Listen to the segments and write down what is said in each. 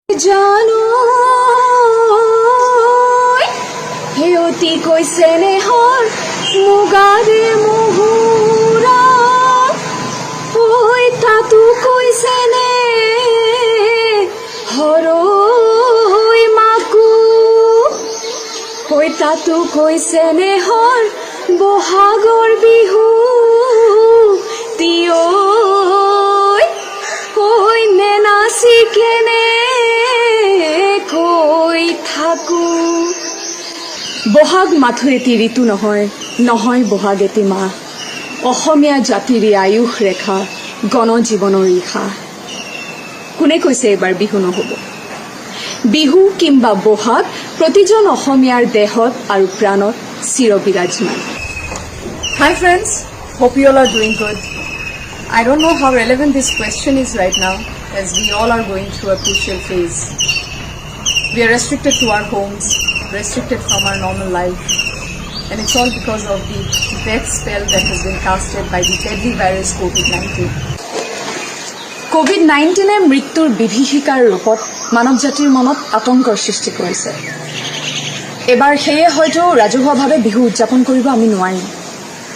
জানো সেয়তি কৈছে নেহৰ মুগাৰে মহুৰা ঐ তাতো কৈছে নে হৰৈ মাকো ঐ তাতো কৈছে নেহৰ বহাগৰ বিহু তিয় ঐ নে নাচি কেনে বহাগ মাথো এটি ঋতু নহয় নহয় বহাগ এটি মাহ অসমীয়া জাতিৰ আয়ুস ৰেখা গণজীৱনৰ ৰেখা কোনে কৈছে এবাৰ বিহু নহব বিহু কিংবা বহাগ প্ৰতিজন অসমীয়াৰ দেহত আৰু প্ৰাণত চিৰ বিৰাজমান Hi friends, hope you all are doing good. I don't know how relevant this question is right now as we all are going through a crucial phase. We are restricted to our homes, restricted from our normal life, and it's all because of the death spell that has been casted by the deadly virus COVID-19. COVID-19 মৃত্যুৰ বিভীষিকাৰ ৰূপত মানৱ জাতিৰ মনত আতংকৰ সৃষ্টি কৰিছে এবাৰ সেয়ে হয়তো ৰাজহুৱাভাৱে বিহু উদযাপন কৰিব আমি নোৱাৰিম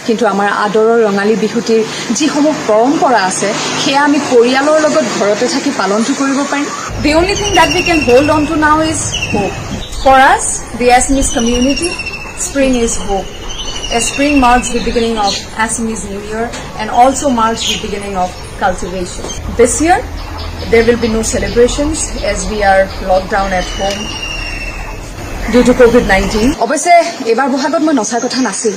কিন্তু আমাৰ আদৰৰ ৰঙালী বিহুটিৰ যিসমূহ পৰম্পৰা আছে সেয়া আমি পৰিয়ালৰ লগত ঘৰতে থাকি পালনটো কৰিব পাৰিম The only thing that we can hold on to now is hope. For us, the Assamese community, spring is hope. As spring marks the beginning of Assamese New Year and also marks the beginning of cultivation. This year, there will be no celebrations as we are locked down at home due to COVID-19. অৱশ্যে এবাৰ বহাগত মই নচাৰ কথা নাছিল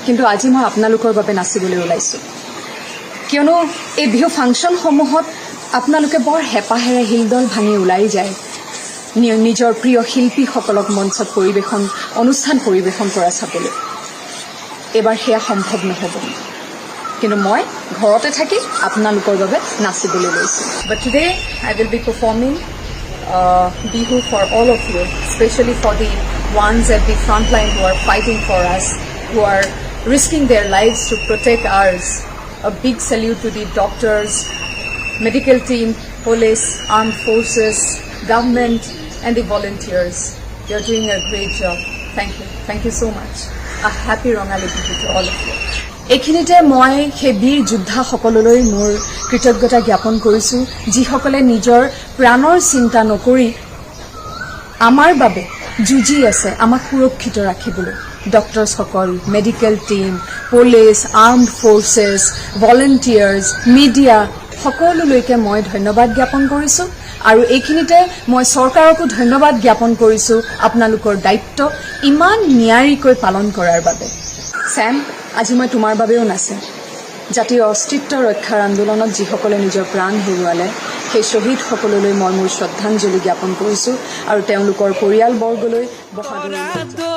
কিন্তু আজি মই আপোনালোকৰ বাবে নাচিবলৈ ওলাইছো কিয়নো এই বিহু ফাংচনসমূহত আপোনালোকে বৰ হেপাহেৰে হিলদল ভাঙি ওলাই যায় নিজৰ প্ৰিয় শিল্পীসকলক মঞ্চত অনুষ্ঠান পৰিৱেশন কৰা চাবলৈ এবাৰ সেয়া সম্ভৱ নহ'ব কিন্তু মই ঘৰতে থাকি আপোনালোকৰ বাবে নাচিবলৈ লৈছো But today I will be performing Bihu for all of you, especially for the ones at the front line who are fighting for us, who are risking their lives to protect ours. A big salute to the doctors, medical team, police, armed forces, government, and the volunteers. They are doing a great job. Thank you. Thank you so much. A happy Rongali Bihu to all of you. এইখিনিতে মই সেই বীৰ যোদ্ধাসকললৈ মোৰ কৃতজ্ঞতা জ্ঞাপন কৰিছো যিসকলে নিজৰ প্ৰাণৰ চিন্তা নকৰি আমাৰ বাবে যুঁজি আছে আমাক সুৰক্ষিত ৰাখিবলৈ ডক্টৰসকল medical team police armed forces volunteers media সকলোলৈকে মই ধন্যবাদ জ্ঞাপন কৰিছো আৰু এইখিনিতে মই চৰকাৰকো ধন্যবাদ জ্ঞাপন কৰিছো আপোনালোকৰ দায়িত্ব ইমান নিয়াৰিকৈ পালন কৰাৰ বাবে স্যাম আজি মই তোমাৰ বাবেও নাচে জাতিৰ অস্তিত্ব ৰক্ষাৰ আন্দোলনত যিসকলে নিজৰ প্ৰাণ হেৰুৱালে সেই শ্বহীদসকললৈ মই মোৰ শ্ৰদ্ধাঞ্জলি জ্ঞাপন কৰিছো আৰু তেওঁলোকৰ পৰিয়ালবৰ্গলৈ বহাগৰ